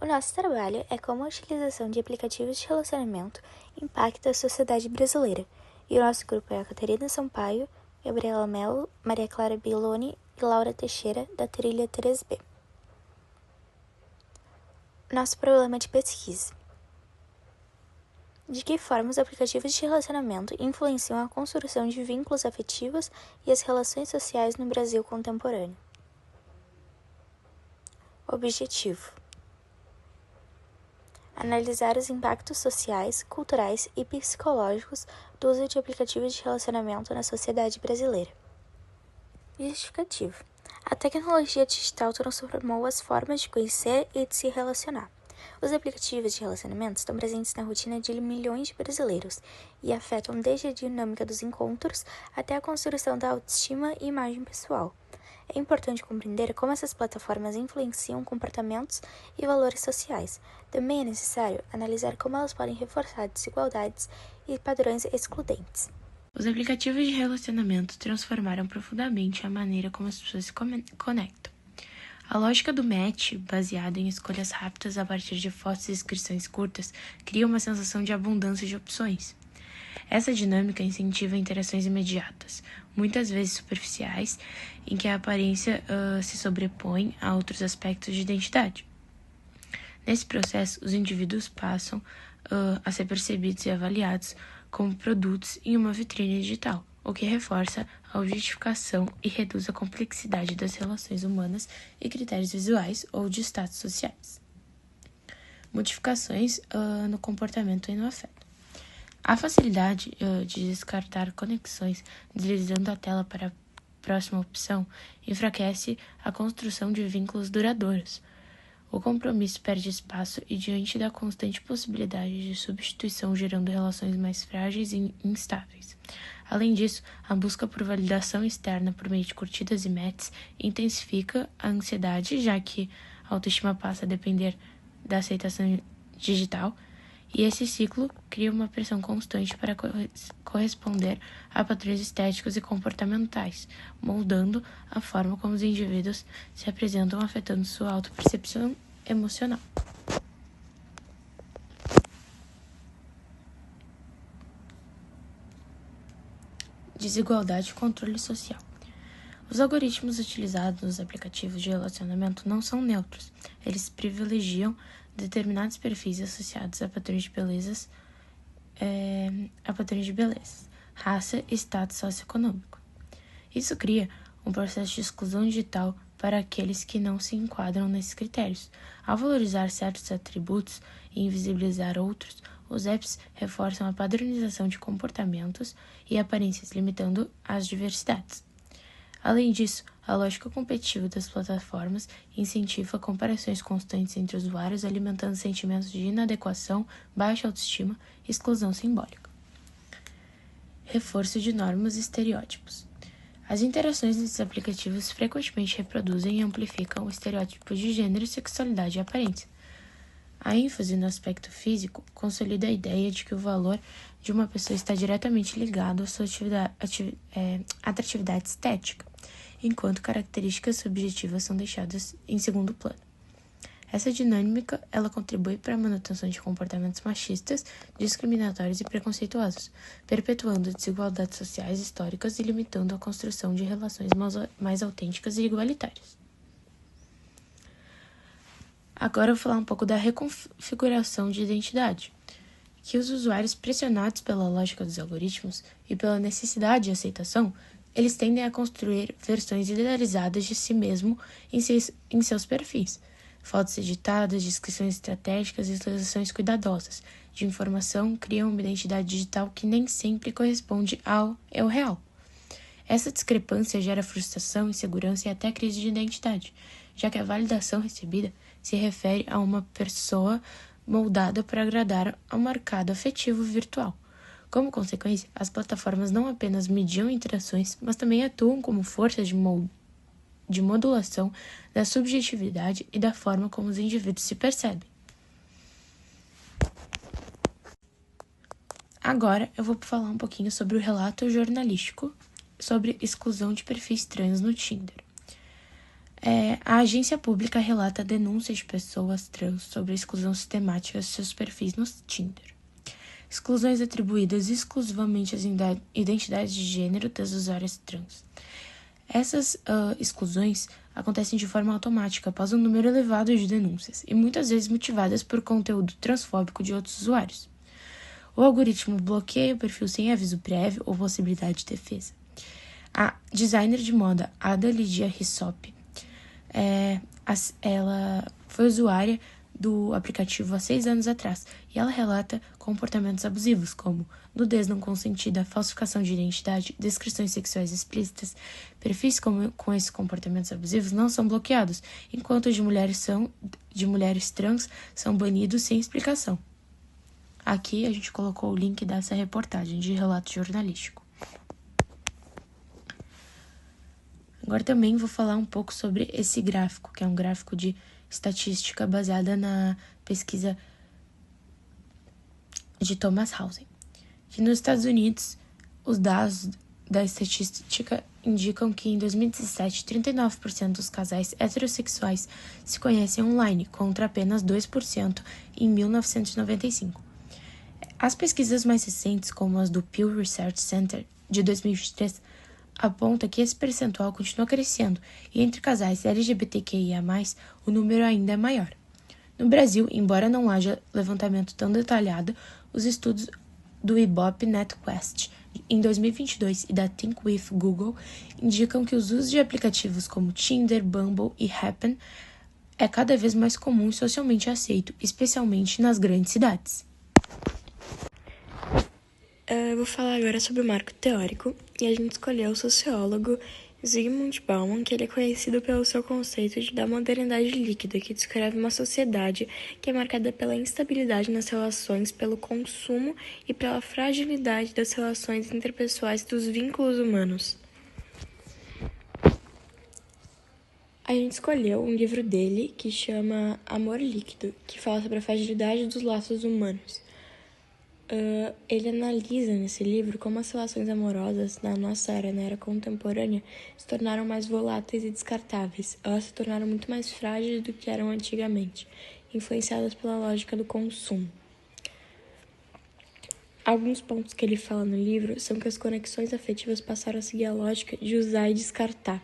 O nosso trabalho é como a utilização de aplicativos de relacionamento impacta a sociedade brasileira, e o nosso grupo é a Catarina Sampaio, Gabriela Mello, Maria Clara Biloni e Laura Teixeira, da trilha 3B. Nosso problema de pesquisa. De que forma os aplicativos de relacionamento influenciam a construção de vínculos afetivos e as relações sociais no Brasil contemporâneo? Objetivo: analisar os impactos sociais, culturais e psicológicos do uso de aplicativos de relacionamento na sociedade brasileira. Justificativo: a tecnologia digital transformou as formas de conhecer e de se relacionar. Os aplicativos de relacionamento estão presentes na rotina de milhões de brasileiros e afetam desde a dinâmica dos encontros até a construção da autoestima e imagem pessoal. É importante compreender como essas plataformas influenciam comportamentos e valores sociais. Também é necessário analisar como elas podem reforçar desigualdades e padrões excludentes. Os aplicativos de relacionamento transformaram profundamente a maneira como as pessoas se conectam. A lógica do match, baseada em escolhas rápidas a partir de fotos e inscrições curtas, cria uma sensação de abundância de opções. Essa dinâmica incentiva interações imediatas, muitas vezes superficiais, em que a aparência se sobrepõe a outros aspectos de identidade. Nesse processo, os indivíduos passam a ser percebidos e avaliados como produtos em uma vitrine digital, o que reforça a objetificação e reduz a complexidade das relações humanas e critérios visuais ou de status sociais. Modificações no comportamento e no afeto. A facilidade de descartar conexões deslizando a tela para a próxima opção enfraquece a construção de vínculos duradouros. O compromisso perde espaço e diante da constante possibilidade de substituição, gerando relações mais frágeis e instáveis. Além disso, a busca por validação externa por meio de curtidas e matches intensifica a ansiedade, já que a autoestima passa a depender da aceitação digital, e esse ciclo cria uma pressão constante para corresponder a padrões estéticos e comportamentais, moldando a forma como os indivíduos se apresentam, afetando sua autopercepção emocional. Desigualdade e controle social. Os algoritmos utilizados nos aplicativos de relacionamento não são neutros. Eles privilegiam determinados perfis associados a padrões de beleza, raça e status socioeconômico. Isso cria um processo de exclusão digital para aqueles que não se enquadram nesses critérios. Ao valorizar certos atributos e invisibilizar outros, os apps reforçam a padronização de comportamentos e aparências, limitando as diversidades. Além disso, a lógica competitiva das plataformas incentiva comparações constantes entre usuários, alimentando sentimentos de inadequação, baixa autoestima e exclusão simbólica. Reforço de normas e estereótipos. As interações nesses aplicativos frequentemente reproduzem e amplificam o estereótipo de gênero, sexualidade e aparência. A ênfase no aspecto físico consolida a ideia de que o valor de uma pessoa está diretamente ligado à sua atratividade estética, enquanto características subjetivas são deixadas em segundo plano. Essa dinâmica ela contribui para a manutenção de comportamentos machistas, discriminatórios e preconceituosos, perpetuando desigualdades sociais históricas e limitando a construção de relações mais autênticas e igualitárias. Agora eu vou falar um pouco da reconfiguração de identidade, que os usuários pressionados pela lógica dos algoritmos e pela necessidade de aceitação, eles tendem a construir versões idealizadas de si mesmo em seus perfis. Fotos editadas, descrições estratégicas e seleções cuidadosas de informação criam uma identidade digital que nem sempre corresponde ao eu real. Essa discrepância gera frustração, insegurança e até crise de identidade, já que a validação recebida se refere a uma pessoa moldada para agradar ao mercado afetivo virtual. Como consequência, as plataformas não apenas mediam interações, mas também atuam como forças de modulação da subjetividade e da forma como os indivíduos se percebem. Agora eu vou falar um pouquinho sobre o relato jornalístico sobre exclusão de perfis trans no Tinder. A agência pública relata denúncias de pessoas trans sobre a exclusão sistemática de seus perfis no Tinder. Exclusões atribuídas exclusivamente às identidades de gênero das usuárias trans. Essas exclusões acontecem de forma automática após um número elevado de denúncias e muitas vezes motivadas por conteúdo transfóbico de outros usuários. O algoritmo bloqueia o perfil sem aviso prévio ou possibilidade de defesa. A designer de moda Ada Lydia Hissop, ela foi usuária do aplicativo há 6 anos atrás e ela relata comportamentos abusivos como nudez não consentida, falsificação de identidade, descrições sexuais explícitas. Perfis com esses comportamentos abusivos não são bloqueados, enquanto de mulheres trans são banidos sem explicação. Aqui a gente colocou o link dessa reportagem de relato jornalístico. Agora também vou falar um pouco sobre esse gráfico, que é um gráfico de estatística baseada na pesquisa de Thomas Hausen. Que nos Estados Unidos, os dados da estatística indicam que em 2017, 39% dos casais heterossexuais se conhecem online, contra apenas 2% em 1995. As pesquisas mais recentes, como as do Pew Research Center de 2023, aponta que esse percentual continua crescendo e entre casais LGBTQIA+, o número ainda é maior. No Brasil, embora não haja levantamento tão detalhado, os estudos do Ibope NetQuest em 2022 e da Think With Google indicam que os usos de aplicativos como Tinder, Bumble e Happn é cada vez mais comum e socialmente aceito, especialmente nas grandes cidades. Eu vou falar agora sobre o marco teórico, e a gente escolheu o sociólogo Zygmunt Bauman, que ele é conhecido pelo seu conceito da modernidade líquida, que descreve uma sociedade que é marcada pela instabilidade nas relações, pelo consumo e pela fragilidade das relações interpessoais e dos vínculos humanos. A gente escolheu um livro dele que chama Amor Líquido, que fala sobre a fragilidade dos laços humanos. Ele analisa nesse livro como as relações amorosas na nossa era, na era contemporânea, se tornaram mais voláteis e descartáveis. Elas se tornaram muito mais frágeis do que eram antigamente, influenciadas pela lógica do consumo. Alguns pontos que ele fala no livro são que as conexões afetivas passaram a seguir a lógica de usar e descartar,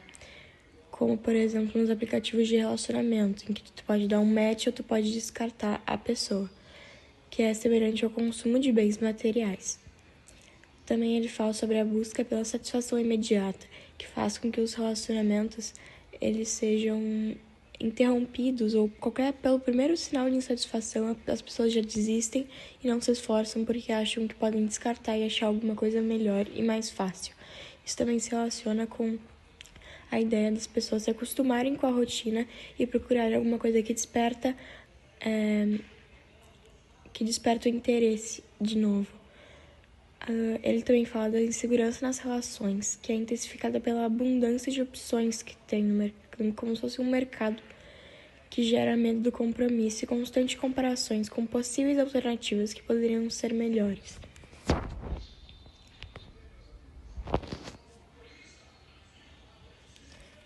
como, por exemplo, nos aplicativos de relacionamento, em que tu pode dar um match ou tu pode descartar a pessoa, que é semelhante ao consumo de bens materiais. Também ele fala sobre a busca pela satisfação imediata, que faz com que os relacionamentos eles sejam interrompidos ou pelo primeiro sinal de insatisfação as pessoas já desistem e não se esforçam porque acham que podem descartar e achar alguma coisa melhor e mais fácil. Isso também se relaciona com a ideia das pessoas se acostumarem com a rotina e procurarem alguma coisa que desperta o interesse de novo. Ele também fala da insegurança nas relações, que é intensificada pela abundância de opções que tem no mercado, como se fosse um mercado que gera medo do compromisso e constantes comparações com possíveis alternativas que poderiam ser melhores.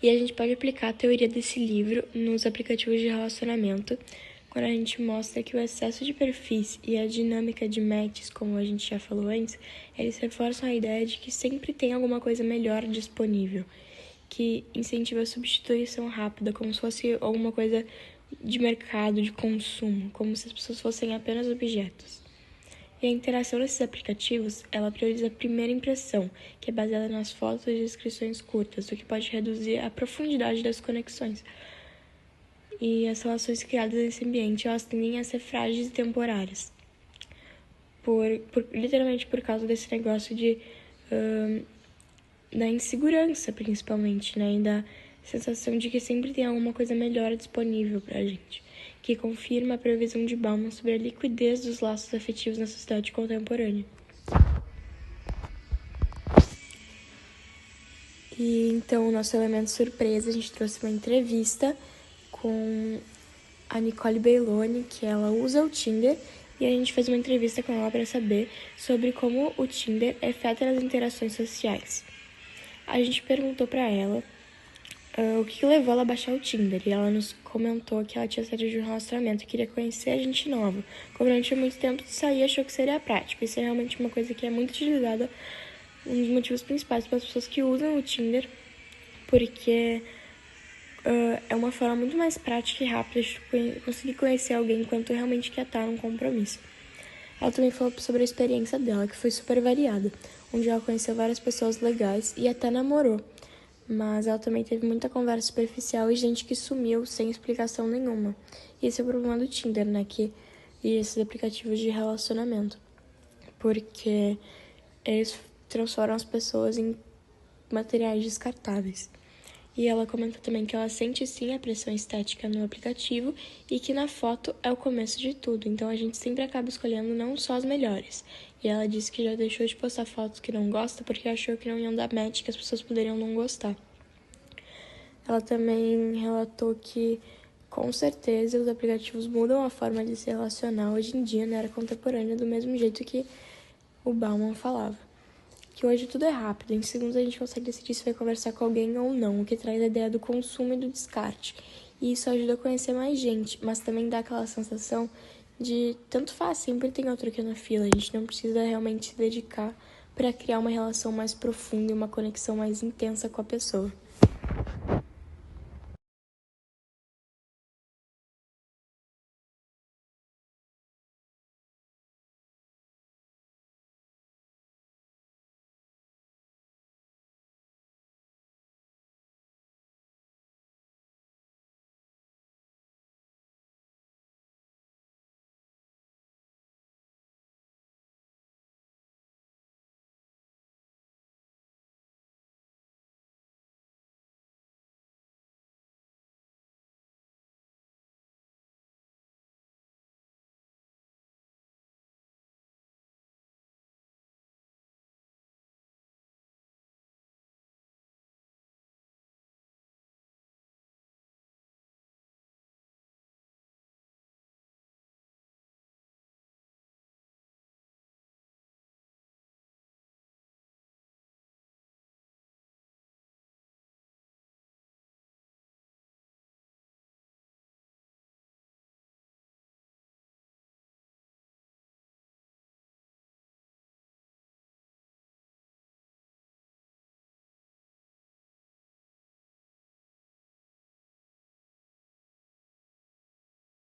E a gente pode aplicar a teoria desse livro nos aplicativos de relacionamento, quando a gente mostra que o excesso de perfis e a dinâmica de matches, como a gente já falou antes, eles reforçam a ideia de que sempre tem alguma coisa melhor disponível, que incentiva a substituição rápida, como se fosse alguma coisa de mercado, de consumo, como se as pessoas fossem apenas objetos. E a interação desses aplicativos, ela prioriza a primeira impressão, que é baseada nas fotos e descrições curtas, o que pode reduzir a profundidade das conexões. E as relações criadas nesse ambiente, elas tendem a ser frágeis e temporárias. Literalmente por causa desse negócio da insegurança, principalmente, né? E da sensação de que sempre tem alguma coisa melhor disponível pra gente, que confirma a previsão de Bauman sobre a liquidez dos laços afetivos na sociedade contemporânea. E então, o nosso elemento surpresa, a gente trouxe uma entrevista com a Nicole Belloni, que ela usa o Tinder, e a gente fez uma entrevista com ela para saber sobre como o Tinder afeta nas interações sociais. A gente perguntou para ela o que levou ela a baixar o Tinder. E ela nos comentou que ela tinha saído de um relacionamento e queria conhecer gente nova. Como não tinha muito tempo de sair, achou que seria prático. Isso é realmente uma coisa que é muito utilizada, um dos motivos principais para as pessoas que usam o Tinder, porque é uma forma muito mais prática e rápida de conseguir conhecer alguém enquanto realmente quer estar num compromisso. Ela também falou sobre a experiência dela, que foi super variada, onde ela conheceu várias pessoas legais e até namorou. Mas ela também teve muita conversa superficial e gente que sumiu sem explicação nenhuma. E esse é o problema do Tinder, né? E esses aplicativos de relacionamento. Porque eles transformam as pessoas em materiais descartáveis. E ela comentou também que ela sente sim a pressão estética no aplicativo e que na foto é o começo de tudo, então a gente sempre acaba escolhendo não só as melhores. E ela disse que já deixou de postar fotos que não gosta porque achou que não iam dar match, que as pessoas poderiam não gostar. Ela também relatou que, com certeza, os aplicativos mudam a forma de se relacionar hoje em dia na era contemporânea, do mesmo jeito que o Bauman falava. Que hoje tudo é rápido, em segundos a gente consegue decidir se vai conversar com alguém ou não, o que traz a ideia do consumo e do descarte. E isso ajuda a conhecer mais gente, mas também dá aquela sensação de tanto faz, sempre tem outro aqui na fila, a gente não precisa realmente se dedicar para criar uma relação mais profunda e uma conexão mais intensa com a pessoa.